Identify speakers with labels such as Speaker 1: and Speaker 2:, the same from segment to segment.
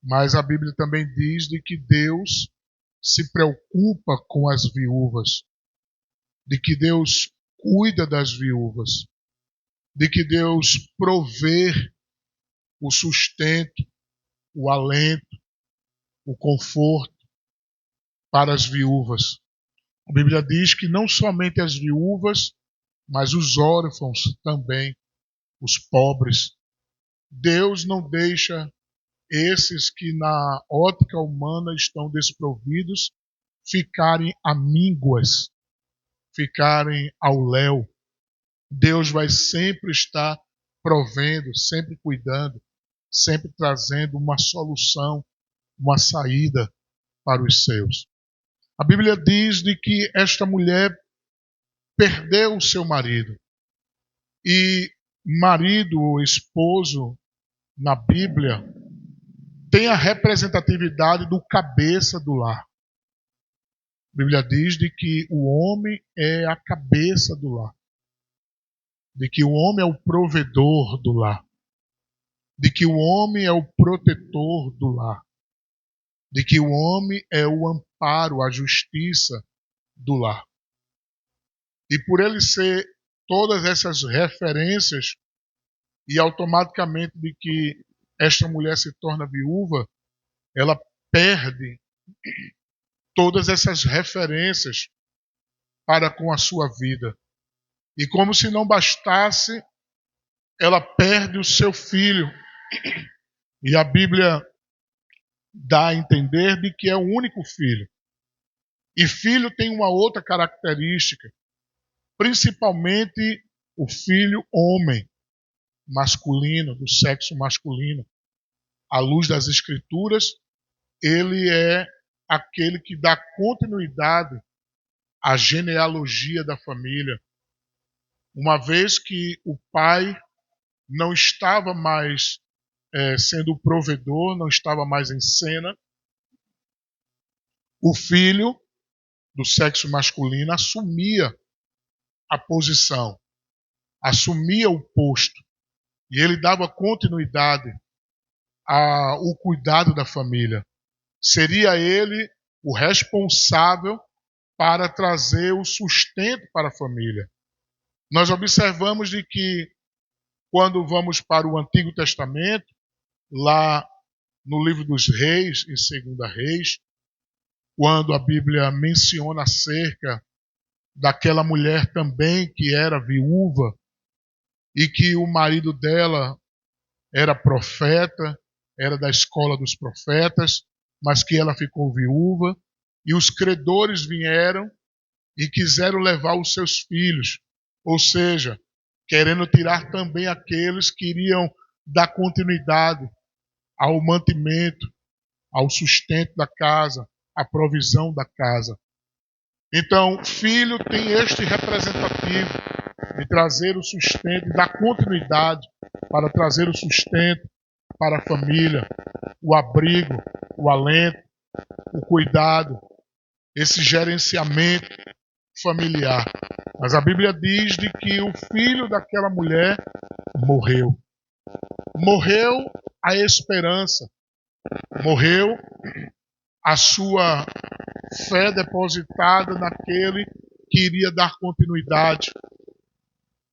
Speaker 1: Mas a Bíblia também diz de que Deus se preocupa com as viúvas, de que Deus cuida das viúvas, de que Deus provê o sustento, o alento, o conforto para as viúvas. A Bíblia diz que não somente as viúvas, mas os órfãos também, os pobres. Deus não deixa esses que na ótica humana estão desprovidos ficarem amínguas, ficarem ao léu. Deus vai sempre estar provendo, sempre cuidando, sempre trazendo uma solução, uma saída para os seus. A Bíblia diz de que esta mulher perdeu o seu marido. E marido ou esposo, na Bíblia, tem a representatividade do cabeça do lar. A Bíblia diz de que o homem é a cabeça do lar. De que o homem é o provedor do lar. De que o homem é o protetor do lar. De que o homem é o amparo, a justiça do lar. E por ele ser todas essas referências, e automaticamente de que esta mulher se torna viúva, ela perde todas essas referências para com a sua vida. E como se não bastasse, ela perde o seu filho. E a Bíblia dá a entender de que é o único filho. E filho tem uma outra característica, principalmente o filho homem, masculino, do sexo masculino. À luz das Escrituras, ele é aquele que dá continuidade à genealogia da família. Uma vez que o pai não estava mais sendo o provedor, não estava mais em cena, o filho do sexo masculino assumia a posição, assumia o posto, e ele dava continuidade ao cuidado da família. Seria ele o responsável para trazer o sustento para a família. Nós observamos de que quando vamos para o Antigo Testamento, lá no livro dos Reis, em 2 Reis, quando a Bíblia menciona acerca daquela mulher também que era viúva e que o marido dela era profeta, era da escola dos profetas, mas que ela ficou viúva, e os credores vieram e quiseram levar os seus filhos, ou seja, querendo tirar também aqueles que iriam dar continuidade ao mantimento, ao sustento da casa, à provisão da casa. Então, filho tem este representativo de trazer o sustento, de dar continuidade para trazer o sustento para a família, o abrigo, o alento, o cuidado, esse gerenciamento familiar. Mas a Bíblia diz de que o filho daquela mulher morreu. Morreu a esperança, morreu a sua fé depositada naquele que iria dar continuidade.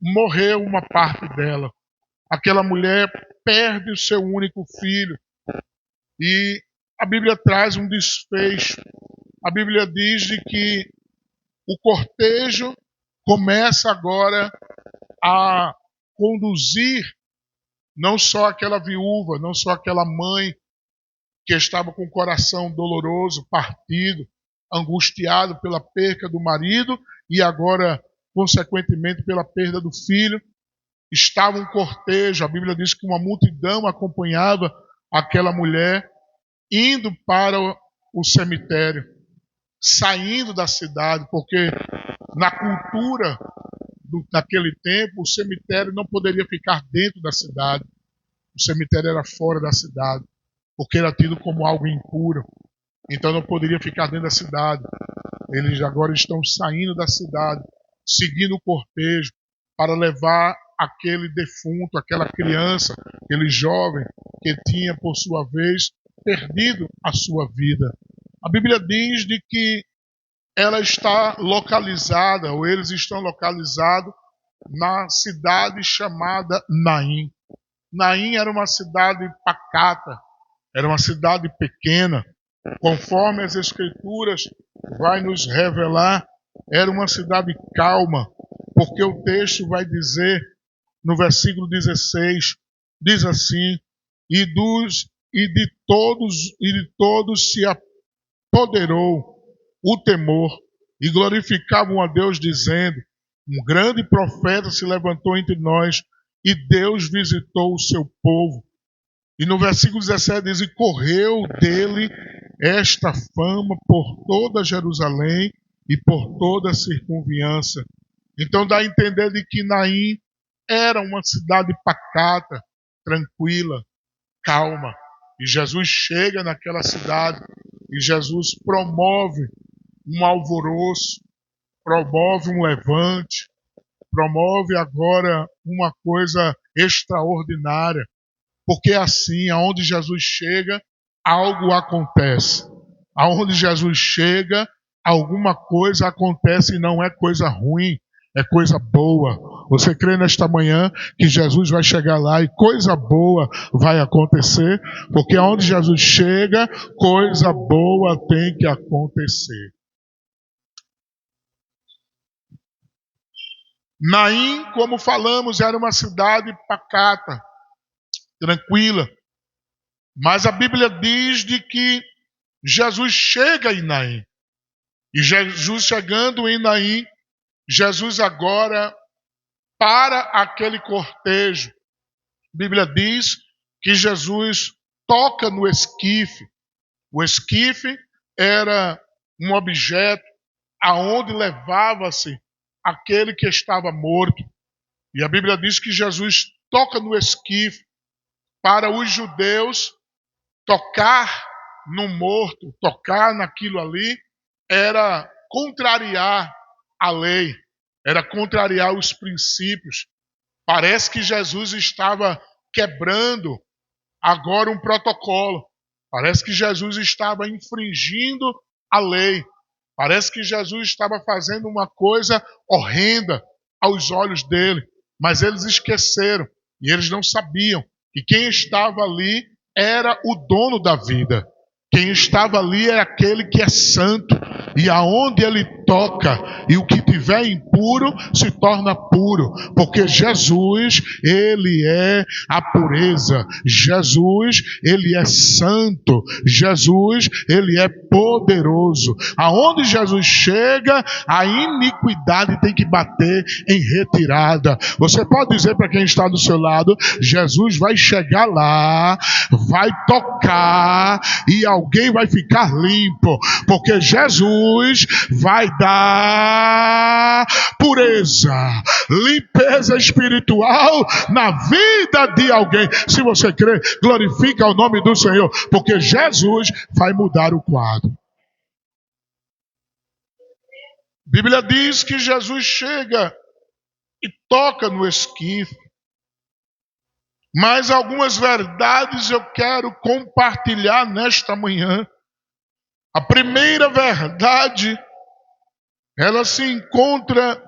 Speaker 1: Morreu uma parte dela. Aquela mulher perde o seu único filho. E a Bíblia traz um desfecho. A Bíblia diz de que o cortejo começa agora a conduzir não só aquela viúva, não só aquela mãe que estava com o coração doloroso, partido, angustiado pela perda do marido e agora, consequentemente, pela perda do filho. Estava um cortejo, a Bíblia diz que uma multidão acompanhava aquela mulher indo para o cemitério, saindo da cidade, porque na cultura daquele tempo, o cemitério não poderia ficar dentro da cidade. O cemitério era fora da cidade, porque era tido como algo impuro. Então não poderia ficar dentro da cidade. Eles agora estão saindo da cidade, seguindo o cortejo, para levar aquele defunto, aquela criança, aquele jovem que tinha, por sua vez, perdido a sua vida. A Bíblia diz de que ela está localizada, ou eles estão localizados na cidade chamada Naim. Naim era uma cidade pacata, era uma cidade pequena, conforme as Escrituras vai nos revelar, era uma cidade calma, porque o texto vai dizer, no versículo 16, diz assim, e de todos se apoderou o temor, e glorificavam a Deus, dizendo, um grande profeta se levantou entre nós, e Deus visitou o seu povo. E no versículo 17 diz, e correu dele esta fama por toda Jerusalém e por toda a circunviança. Então dá a entender de que Naim era uma cidade pacata, tranquila, calma. E Jesus chega naquela cidade e Jesus promove um alvoroço, promove um levante, promove agora uma coisa extraordinária. Porque assim, aonde Jesus chega, algo acontece. Aonde Jesus chega, alguma coisa acontece e não é coisa ruim, é coisa boa. Você crê nesta manhã que Jesus vai chegar lá e coisa boa vai acontecer? Porque aonde Jesus chega, coisa boa tem que acontecer. Naim, como falamos, era uma cidade pacata, tranquila. Mas a Bíblia diz de que Jesus chega em Naim. E Jesus chegando em Naim, Jesus agora para aquele cortejo. A Bíblia diz que Jesus toca no esquife. O esquife era um objeto aonde levava-se aquele que estava morto. E a Bíblia diz que Jesus toca no esquife. Para os judeus, tocar no morto, tocar naquilo ali, era contrariar a lei, era contrariar os princípios. Parece que Jesus estava quebrando agora um protocolo. Parece que Jesus estava infringindo a lei. Parece que Jesus estava fazendo uma coisa horrenda aos olhos dele. Mas eles esqueceram e eles não sabiam que quem estava ali era o dono da vida. Quem estava ali é aquele que é santo. E aonde ele toca, e o que tiver impuro se torna puro. Porque Jesus, ele é a pureza. Jesus, ele é santo. Jesus, ele é poderoso. Aonde Jesus chega, a iniquidade tem que bater em retirada. Você pode dizer para quem está do seu lado, Jesus vai chegar lá, vai tocar e alguém vai ficar limpo, porque Jesus vai dar pureza, limpeza espiritual na vida de alguém. Se você crê, glorifica o nome do Senhor, porque Jesus vai mudar o quadro. A Bíblia diz que Jesus chega e toca no esquife. Mas algumas verdades eu quero compartilhar nesta manhã. A primeira verdade, ela se encontra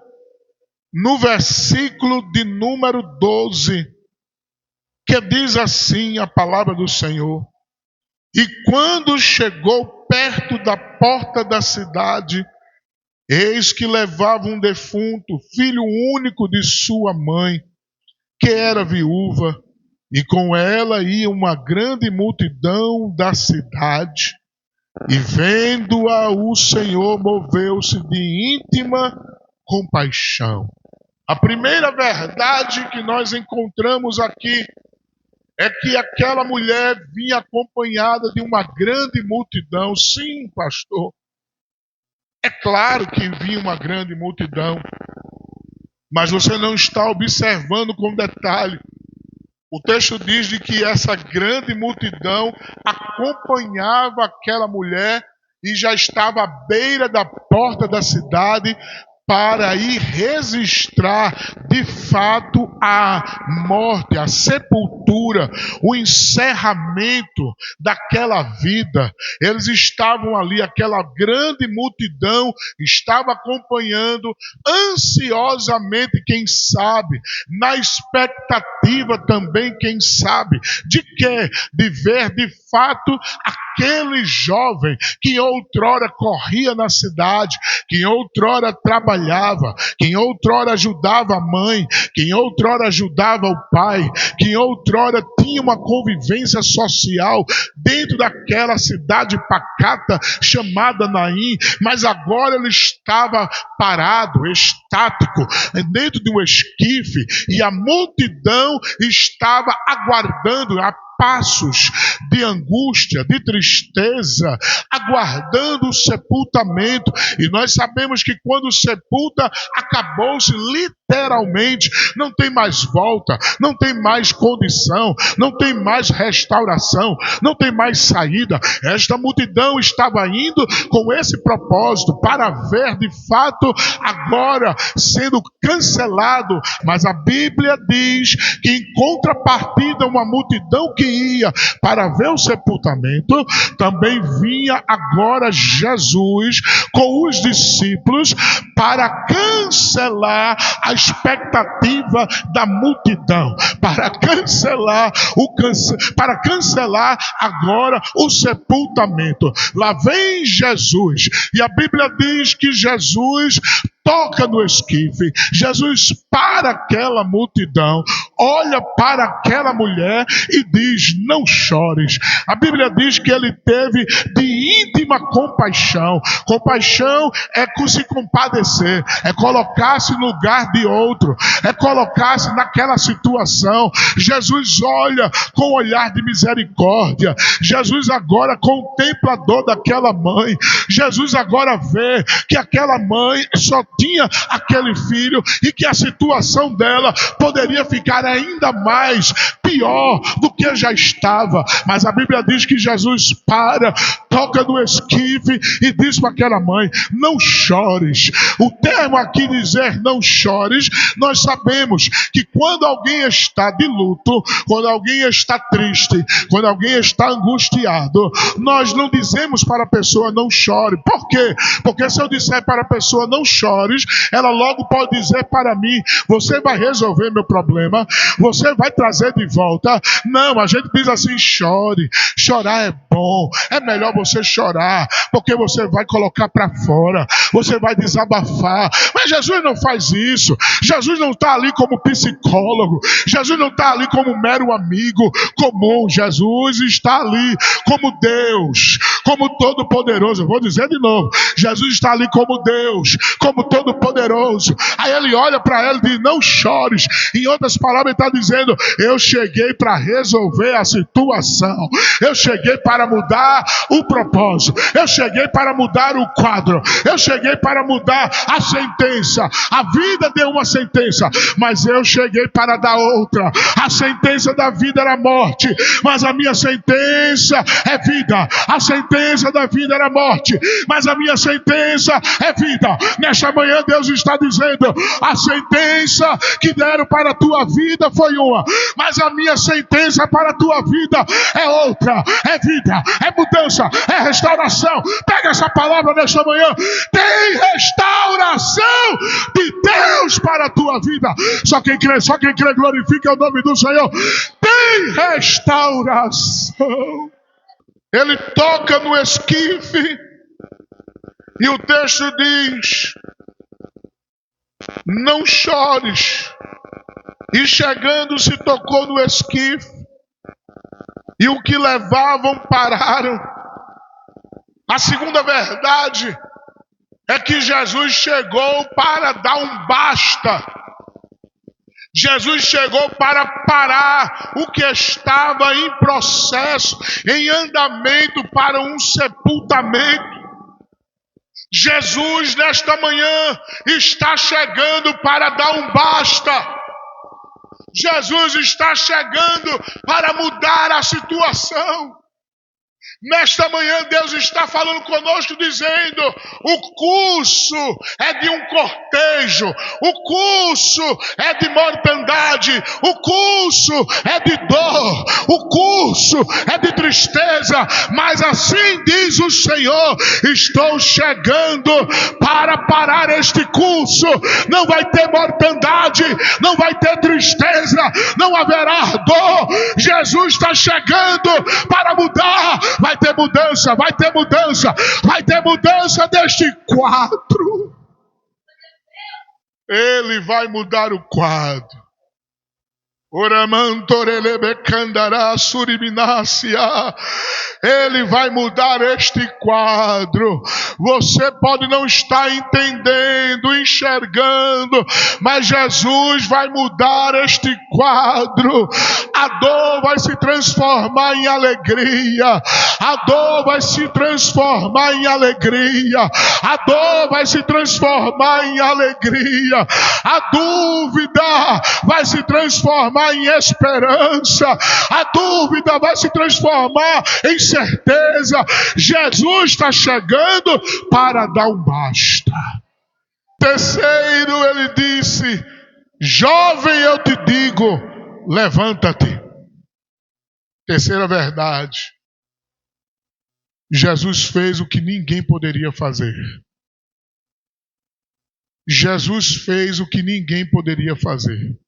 Speaker 1: no versículo de número 12, que diz assim a palavra do Senhor. E quando chegou perto da porta da cidade, eis que levava um defunto, filho único de sua mãe, que era viúva, e com ela ia uma grande multidão da cidade. E vendo-a, o Senhor moveu-se de íntima compaixão. A primeira verdade que nós encontramos aqui é que aquela mulher vinha acompanhada de uma grande multidão. Sim, pastor, é claro que vinha uma grande multidão, mas você não está observando com detalhe. O texto diz de que essa grande multidão acompanhava aquela mulher e já estava à beira da porta da cidade para ir registrar de fato a morte, a sepultura, o encerramento daquela vida. Eles estavam ali, aquela grande multidão estava acompanhando ansiosamente, quem sabe, na expectativa também, quem sabe, de quê? De ver de fato aquele jovem que outrora corria na cidade, que outrora trabalhava, que outrora ajudava a mãe, que outrora ajudava o pai, que outrora tinha uma convivência social dentro daquela cidade pacata chamada Naim, mas agora ele estava parado, estático, dentro de um esquife, e a multidão estava aguardando a passos de angústia, de tristeza, aguardando o sepultamento. E nós sabemos que quando sepulta, acabou-se literalmente, não tem mais volta, não tem mais condição, não tem mais restauração, não tem mais saída. Esta multidão estava indo com esse propósito, para ver de fato agora sendo cancelado, mas a Bíblia diz que em contrapartida uma multidão que ia para ver o sepultamento, também vinha agora Jesus com os discípulos para cancelar a expectativa da multidão, para cancelar agora o sepultamento. Lá vem Jesus, e a Bíblia diz que Jesus toca no esquife, Jesus para aquela multidão, olha para aquela mulher e diz: não chores. A Bíblia diz que ele teve de íntima compaixão. Compaixão é se compadecer, é colocar-se no lugar de outro, é colocar-se naquela situação. Jesus olha com olhar de misericórdia. Jesus agora contempla a dor daquela mãe. Jesus agora vê que aquela mãe só tinha aquele filho e que a situação dela poderia ficar ainda mais pior do que já estava. Mas a Bíblia diz que Jesus para, toca no esquife e diz para aquela mãe: não chores. O termo aqui dizer não chores, nós sabemos que quando alguém está de luto, quando alguém está triste, quando alguém está angustiado, nós não dizemos para a pessoa não chore. Por quê? Porque se eu disser para a pessoa não chores, ela logo pode dizer para mim: você vai resolver meu problema, você vai trazer de volta. Não, a gente diz assim: chore. Chorar é bom, é melhor você chorar, porque você vai colocar para fora, você vai desabafar. Mas Jesus não faz isso. Jesus não está ali como psicólogo, Jesus não está ali como mero amigo comum. Jesus está ali como Deus, como Todo-Poderoso. Eu vou dizer de novo: Jesus está ali como Deus, como Todo-Poderoso. Aí ele olha para ela e diz: não chores. Em outras palavras, ele está dizendo: eu cheguei para resolver a situação, eu cheguei para mudar o propósito, eu cheguei para mudar o quadro, eu cheguei para mudar a sentença. A vida deu uma sentença, mas eu cheguei para dar outra. A sentença da vida era morte, mas a minha sentença é vida. A sentença da vida era morte, mas a minha sentença é vida. Nesta manhã Deus está dizendo: a sentença que deram para a tua vida foi uma, mas a minha sentença para a tua vida é outra. É vida, é mudança, é restauração. Pega essa palavra nesta manhã. Tem restauração de Deus para a tua vida. Só quem crê glorifica o nome do Senhor. Tem restauração. Ele toca no esquife e o texto diz: não chores. E chegando se tocou no esquife, e o que levavam pararam. A segunda verdade é que Jesus chegou para dar um basta. Jesus chegou para parar o que estava em processo, em andamento para um sepultamento. Jesus nesta manhã está chegando para dar um basta. Jesus está chegando para mudar a situação. Nesta manhã Deus está falando conosco dizendo: o curso é de um cortejo, o curso é de mortandade, o curso é de dor, o curso é de tristeza, mas assim diz o Senhor: estou chegando para parar este curso. Não vai ter mortandade, não vai ter tristeza, não haverá dor. Jesus está chegando para mudar. Vai ter mudança, vai ter mudança, vai ter mudança deste quadro. Ele vai mudar o quadro. Ele vai mudar este quadro. Você pode não estar entendendo, enxergando, mas Jesus vai mudar este quadro. A dor vai se transformar em alegria. A dor vai se transformar em alegria. A dor vai se transformar em alegria. A dúvida vai se transformar em esperança. A dúvida vai se transformar em certeza. Jesus está chegando para dar um basta. Terceiro, ele disse: jovem, eu te digo, levanta-te. Terceira verdade: Jesus fez o que ninguém poderia fazer. Jesus fez o que ninguém poderia fazer.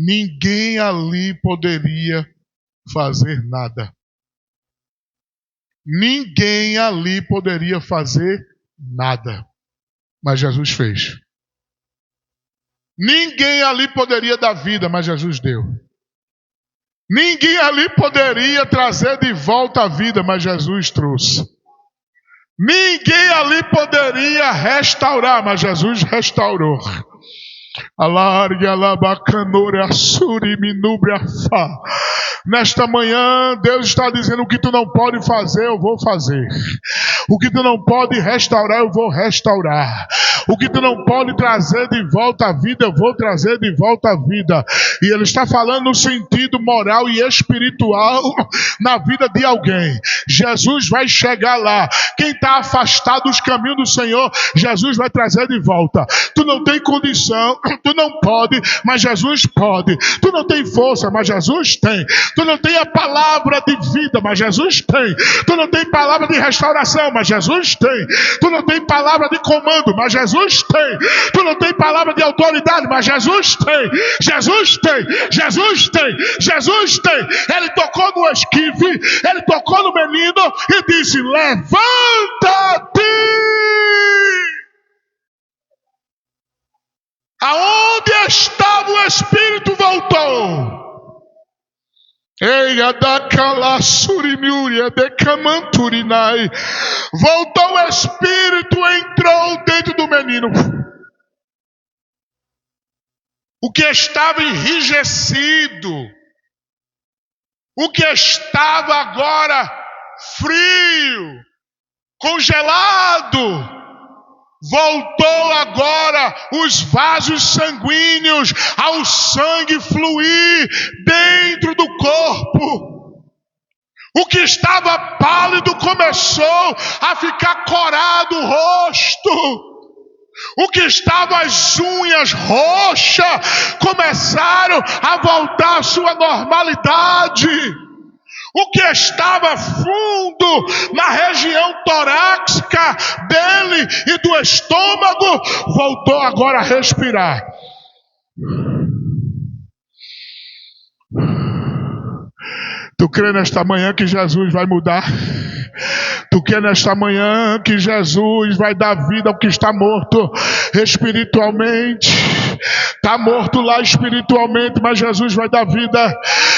Speaker 1: Ninguém ali poderia fazer nada. Ninguém ali poderia fazer nada. Mas Jesus fez. Ninguém ali poderia dar vida, mas Jesus deu. Ninguém ali poderia trazer de volta a vida, mas Jesus trouxe. Ninguém ali poderia restaurar, mas Jesus restaurou. Nesta manhã Deus está dizendo: o que tu não pode fazer, eu vou fazer. O que tu não pode restaurar, eu vou restaurar. O que tu não pode trazer de volta à vida, eu vou trazer de volta à vida. E ele está falando no sentido moral e espiritual na vida de alguém. Jesus vai chegar lá. Quem está afastado dos caminhos do Senhor, Jesus vai trazer de volta. Tu não tem condição, tu não pode, mas Jesus pode. Tu não tem força, mas Jesus tem. Tu não tem a palavra de vida, mas Jesus tem. Tu não tem palavra de restauração, mas Jesus tem. Tu não tem palavra de comando, mas Jesus tem. Tu não tem palavra de autoridade, mas Jesus tem. Jesus tem. Jesus tem. Jesus tem. Ele tocou no esquife, ele tocou no menino e disse: levanta-te. Aonde estava o Espírito voltou. Voltou o Espírito, entrou dentro do menino. O que estava enrijecido, o que estava agora frio, congelado, voltou agora os vasos sanguíneos ao sangue fluir dentro do corpo. O que estava pálido começou a ficar corado o rosto. O que estava as unhas roxas começaram a voltar à sua normalidade. O que estava fundo na região torácica dele e do estômago voltou agora a respirar. Tu crê nesta manhã que Jesus vai mudar? Tu crê nesta manhã que Jesus vai dar vida ao que está morto espiritualmente? Está morto lá espiritualmente, mas Jesus vai dar vida.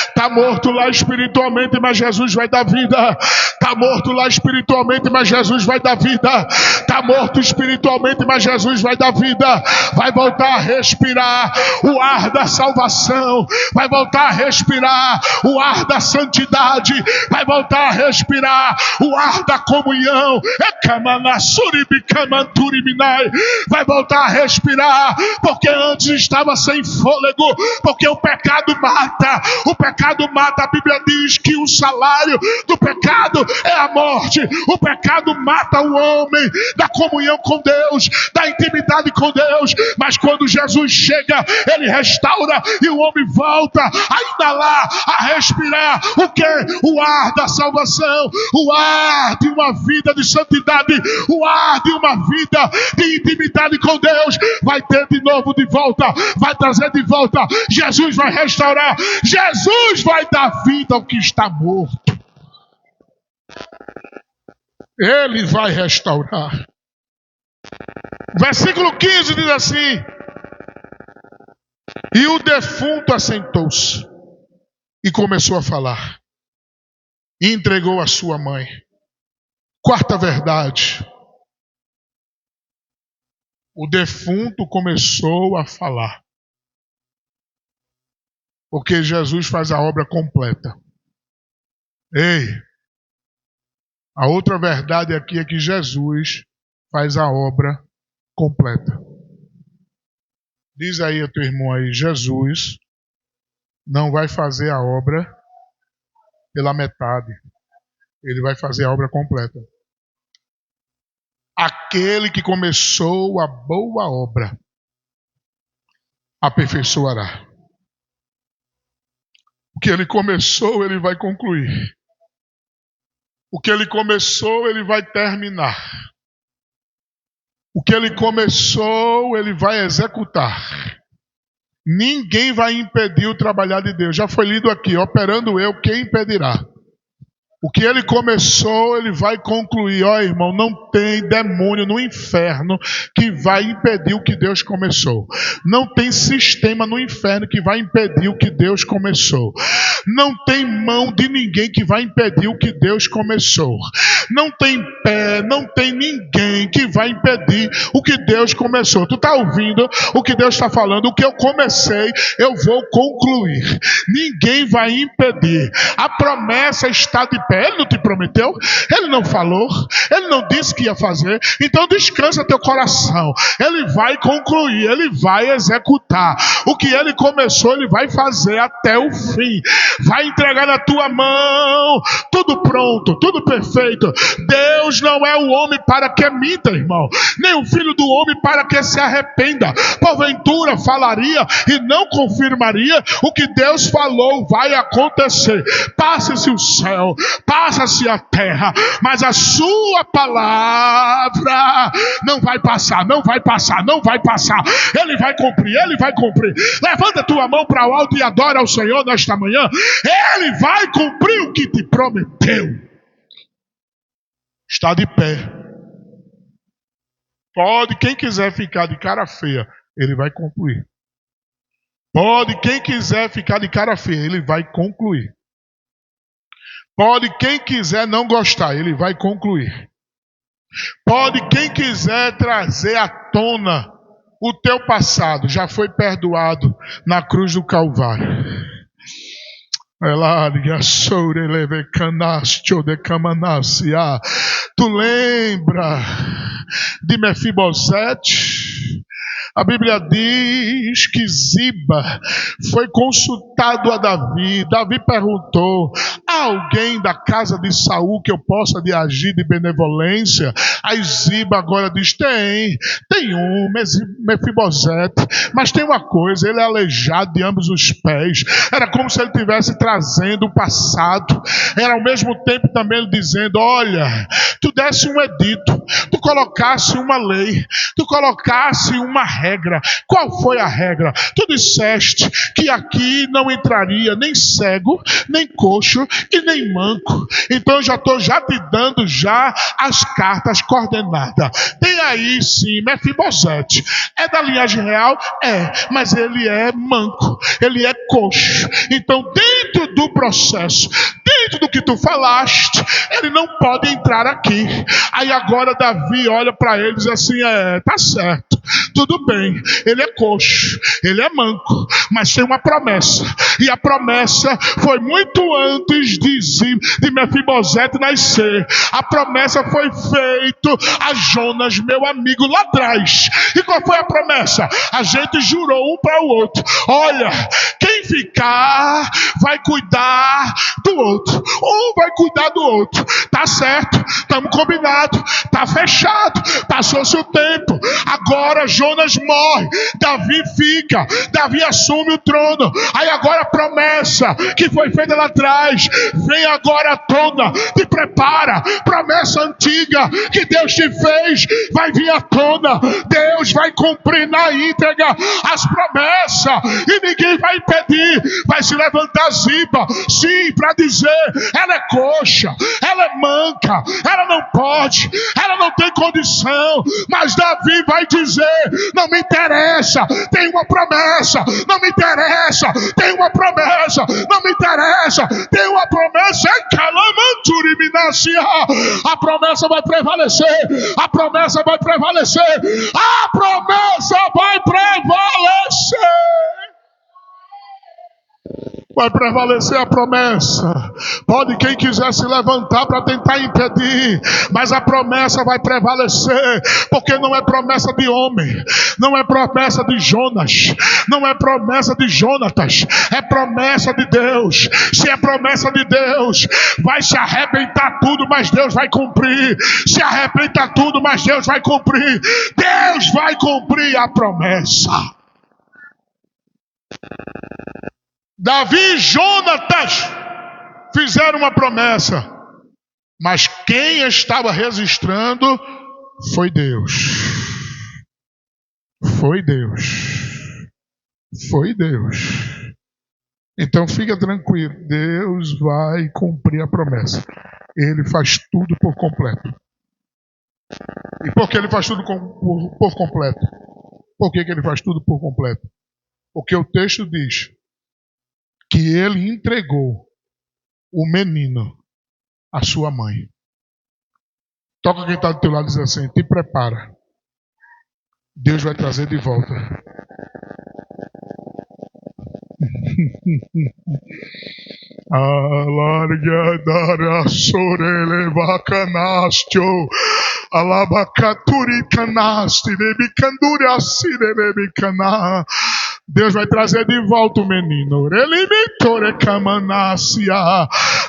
Speaker 1: Está morto lá espiritualmente, mas Jesus vai dar vida. Está morto lá espiritualmente, mas Jesus vai dar vida. Está morto espiritualmente, mas Jesus vai dar vida. Vai voltar a respirar o ar da salvação. Vai voltar a respirar o ar da santidade. Vai voltar a respirar o ar da comunhão. Vai voltar a respirar, porque antes estava sem fôlego, porque o pecado mata. O pecado mata. A Bíblia diz que o salário do pecado é a morte. O pecado mata o homem da comunhão com Deus, da intimidade com Deus. Mas quando Jesus chega, ele restaura e o homem volta a inalar, a respirar o que? O ar da salvação, o ar de uma vida de santidade, o ar de uma vida de intimidade com Deus. Vai ter de novo de volta, vai trazer de volta. Jesus vai restaurar, Jesus vai dar vida ao que está morto. Ele vai restaurar. Versículo 15 diz assim: e o defunto assentou-se e começou a falar, e entregou a sua mãe. Quarta verdade: o defunto começou a falar, porque Jesus faz a obra completa. Ei, a outra verdade aqui é que Jesus faz a obra completa. Diz aí a teu irmão aí: Jesus não vai fazer a obra pela metade. Ele vai fazer a obra completa. Aquele que começou a boa obra aperfeiçoará. O que ele começou, ele vai concluir. O que ele começou, ele vai terminar. O que ele começou, ele vai executar. Ninguém vai impedir o trabalhar de Deus. Já foi lido aqui: operando eu, quem impedirá? O que ele começou, ele vai concluir. Ó, irmão, não tem demônio no inferno que vai impedir o que Deus começou. Não tem sistema no inferno que vai impedir o que Deus começou. Não tem mão de ninguém que vai impedir o que Deus começou. Não tem pé, não tem ninguém que vai impedir o que Deus começou. Tu está ouvindo o que Deus está falando? O que eu comecei, eu vou concluir. Ninguém vai impedir. A promessa está de pé. Ele não te prometeu, ele não falou, ele não disse que ia fazer. Então descansa teu coração. Ele vai concluir, ele vai executar. O que ele começou, ele vai fazer até o fim. Vai entregar na tua mão, tudo pronto, tudo perfeito. Deus não é o homem para que minta, irmão, nem o filho do homem para que se arrependa. Porventura falaria e não confirmaria. O que Deus falou vai acontecer. Passe-se o céu, passa-se a terra, mas a sua palavra não vai passar, não vai passar, não vai passar. Ele vai cumprir, ele vai cumprir. Levanta a tua mão para o alto e adora ao Senhor nesta manhã. Ele vai cumprir o que te prometeu. Está de pé. Pode, quem quiser ficar de cara feia, ele vai concluir. Pode, quem quiser ficar de cara feia, ele vai concluir. Pode, quem quiser não gostar, ele vai concluir. Pode, quem quiser trazer à tona o teu passado, já foi perdoado na cruz do Calvário. Tu lembra de Mefibosete? A Bíblia diz que Ziba foi consultado a Davi. Davi perguntou: há alguém da casa de Saul que eu possa de agir de benevolência? Aí Ziba agora diz: tem um Mefibosete, mas tem uma coisa, ele é aleijado de ambos os pés. Era como se ele estivesse trazendo o passado. Era ao mesmo tempo também ele dizendo: olha, tu desse um edito, tu colocasse uma lei, tu colocasse uma regra. Qual foi a regra? Tu disseste que aqui não entraria nem cego, nem coxo e nem manco. Então eu já estou te dando já as cartas coordenadas. Tem aí sim Mefibosete. É da linhagem real? É, mas ele é manco, ele é coxo. Então dentro do processo, dentro do que tu falaste, ele não pode entrar aqui. Aí agora Davi olha para ele e diz assim: tá certo. Tudo bem, ele é coxo, ele é manco, mas tem uma promessa. E a promessa foi muito antes de Mefibosete nascer. A promessa foi feita a Jonas, meu amigo, lá atrás. E qual foi a promessa? A gente jurou um para o outro: olha, quem ficar vai cuidar do outro. Um vai cuidar do outro. Tá certo, estamos combinados, tá fechado. Passou-se o tempo, agora Jonas morre, Davi fica, Davi assume o trono. Aí agora a promessa que foi feita lá atrás vem agora à tona. Te prepara, promessa antiga que Deus te fez vai vir à tona. Deus vai cumprir na íntegra as promessas e ninguém vai impedir. Vai se levantar Ziba, sim, para dizer: ela é coxa, ela é manca, ela não pode, ela não tem condição. Mas Davi vai dizer: não me interessa, tem uma promessa. Não me interessa, tem uma promessa. Não me interessa, tem uma promessa. A promessa vai prevalecer. A promessa vai prevalecer. A promessa vai prevalecer. Vai prevalecer a promessa. Pode quem quiser se levantar para tentar impedir, mas a promessa vai prevalecer, porque não é promessa de homem, não é promessa de Jonas, não é promessa de Jonatas, é promessa de Deus. Se é promessa de Deus, vai se arrebentar tudo, mas Deus vai cumprir. Se arrebenta tudo, mas Deus vai cumprir. Deus vai cumprir a promessa. Davi e Jonatas fizeram uma promessa, mas quem estava registrando foi Deus. Foi Deus. Foi Deus. Então fica tranquilo, Deus vai cumprir a promessa. Ele faz tudo por completo. E por que ele faz tudo por completo? Por que ele faz tudo por completo? Porque o texto diz que ele entregou o menino à sua mãe. Toca quem está do teu lado e diz assim: te prepara, Deus vai trazer de volta. Alarga sorele vacanastio alabacaturi canasti nebicandura sire nebicana. Deus vai trazer de volta o menino.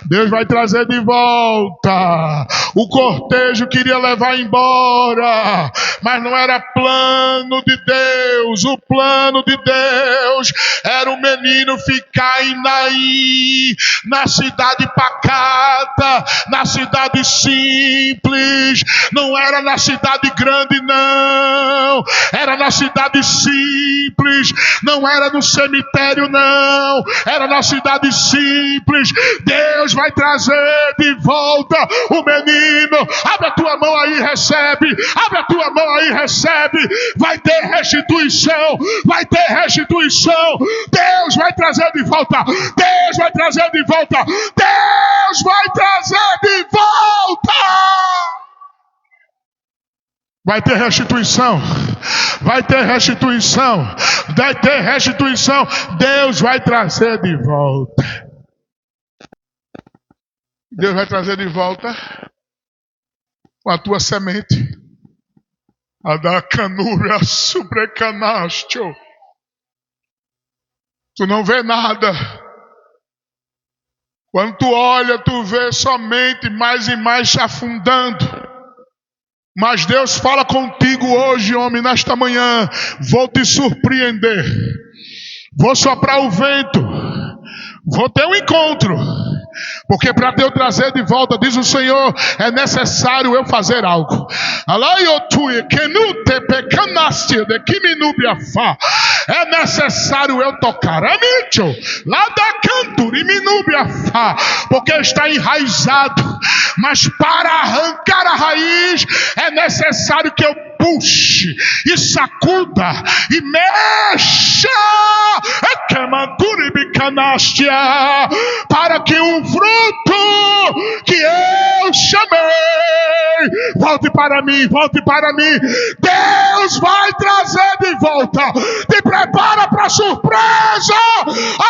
Speaker 1: Deus vai trazer de volta. O cortejo queria levar embora, mas não era plano de Deus. O plano de Deus era o menino ficar em Naim, na cidade pacata, na cidade simples. Não era na cidade grande, não. Era na cidade simples. Não era no cemitério, não. Era na cidade simples. Deus vai trazer de volta o menino. Abre a tua mão aí e recebe. Abre a tua mão aí e recebe. Vai ter restituição. Vai ter restituição. Deus vai trazer de volta. Deus vai trazer de volta. Deus vai trazer de volta. Vai ter restituição. Vai ter restituição. Vai ter restituição. Deus vai trazer de volta. Deus vai trazer de volta com a tua semente. A da canura subrecanastio. Tu não vê nada. Quando tu olha, tu vê somente mais e mais se afundando. Mas Deus fala contigo hoje, homem, nesta manhã. Vou te surpreender. Vou soprar o vento. Vou ter um encontro. Porque para eu trazer de volta, diz o Senhor, é necessário eu fazer algo. É necessário eu tocar. Lá da cantura, porque está enraizado. Mas para arrancar a raiz, é necessário que eu puxe e sacuda e mexa para que o fruto que eu chamei volte para mim, volte para mim. Deus vai trazer de volta. Te prepara para a surpresa.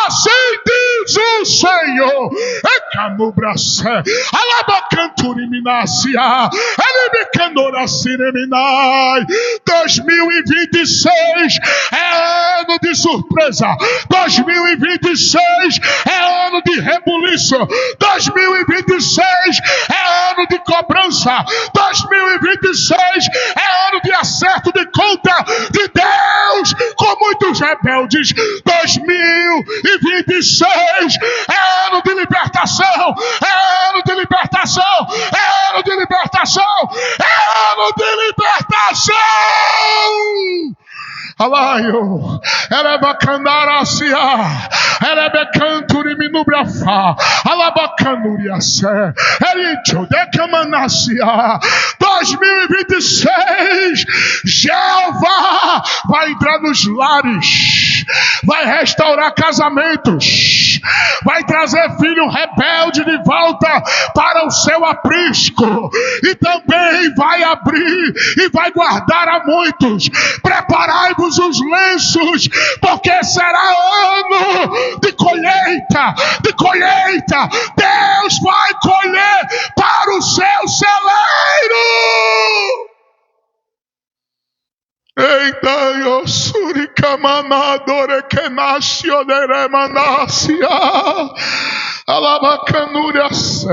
Speaker 1: Assim diz o Senhor. Ecamubracé, alabacanturiminacia, elebicandoracireminai. 2026 é ano de surpresa. 2026 é ano de rebuliço. 2026 é ano de cobrança. 2026 é ano de acerto de conta de Deus com muitos rebeldes. 2026 é ano de libertação. É ano de libertação. É ano de libertação. É ano de libertação. Alaio, Elebacandaracia, Elebecanturiminubrafa, Alabacanuriace, Ericho decamanacia. 2026, Jeová vai entrar nos lares, vai restaurar casamentos, vai trazer filho rebelde de volta para o seu aprisco, e também vai abrir e vai guardar a muitos. Preparai-vos os lenços, porque será ano de colheita, de colheita. Deus vai colher para o seu celeiro. Eita, eu suricamanadore que nasceu de remanácia. Alabacanúria sé.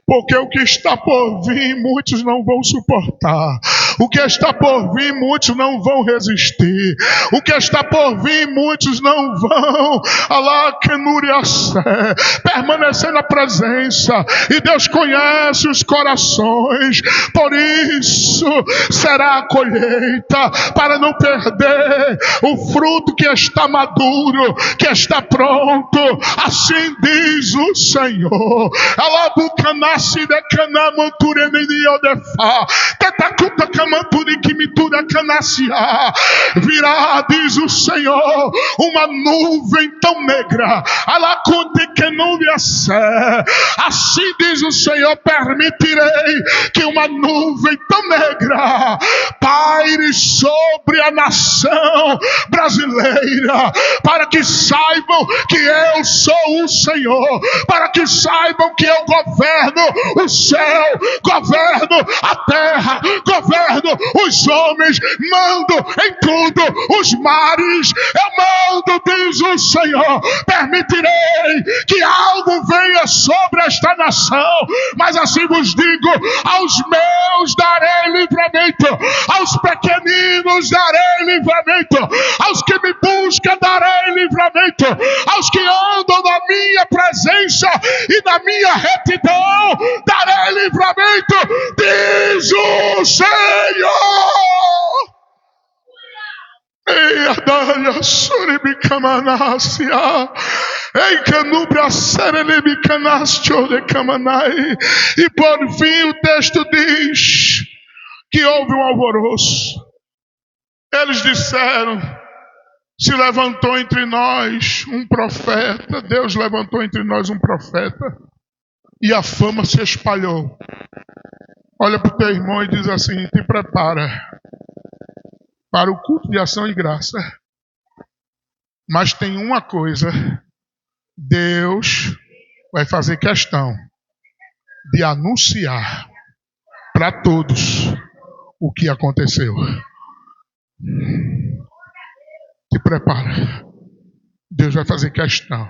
Speaker 1: Porque o que está por vir, muitos não vão suportar. O que está por vir, muitos não vão resistir. O que está por vir, muitos não vão permanecer na presença. E Deus conhece os corações. Por isso será a colheita, para não perder o fruto que está maduro, que está pronto. Assim diz o Senhor. Virá, diz o Senhor, uma nuvem tão negra. Assim diz o Senhor: permitirei que uma nuvem tão negra paire sobre a nação brasileira, para que saibam que eu sou o Senhor, para que saibam que eu governo o céu, governo a terra, governo os homens, mando em tudo os mares. Eu mando, diz o Senhor. Permitirei que algo venha sobre esta nação, mas assim vos digo: aos meus darei livramento, aos pequeninos darei livramento, aos que me buscam darei livramento, aos que andam na minha presença e na minha retidão darei livramento, diz o Senhor. E por fim o texto diz que houve um alvoroço. Eles disseram: se levantou entre nós um profeta. Deus levantou entre nós um profeta, e a fama se espalhou. Olha para o teu irmão e diz assim: te prepara para o culto de ação e graça. Mas tem uma coisa: Deus vai fazer questão de anunciar para todos o que aconteceu. Te prepara. Deus vai fazer questão,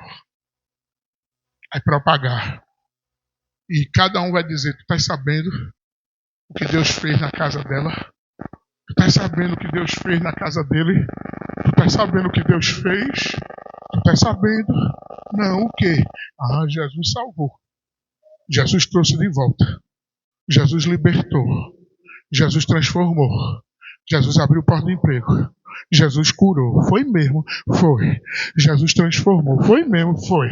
Speaker 1: vai propagar, e cada um vai dizer: tu estás sabendo o que Deus fez na casa dela? Tu estás sabendo o que Deus fez na casa dele? Tu estás sabendo o que Deus fez? Tu estás sabendo? Não, o quê? Jesus salvou. Jesus trouxe de volta. Jesus libertou. Jesus transformou. Jesus abriu porta de emprego. Jesus curou. Foi mesmo? Foi. Jesus transformou. Foi mesmo? Foi.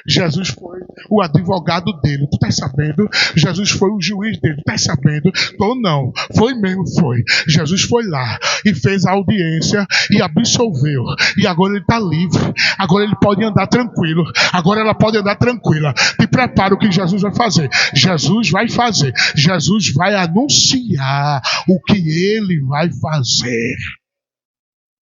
Speaker 1: Jesus foi o advogado dele. Tu tá sabendo? Jesus foi o juiz dele. Tu tá sabendo? Ou não? Foi mesmo? Foi. Jesus foi lá e fez a audiência e absolveu. E agora ele está livre. Agora ele pode andar tranquilo. Agora ela pode andar tranquila. Te prepara o que Jesus vai fazer. Jesus vai fazer. Jesus vai anunciar o que ele vai fazer.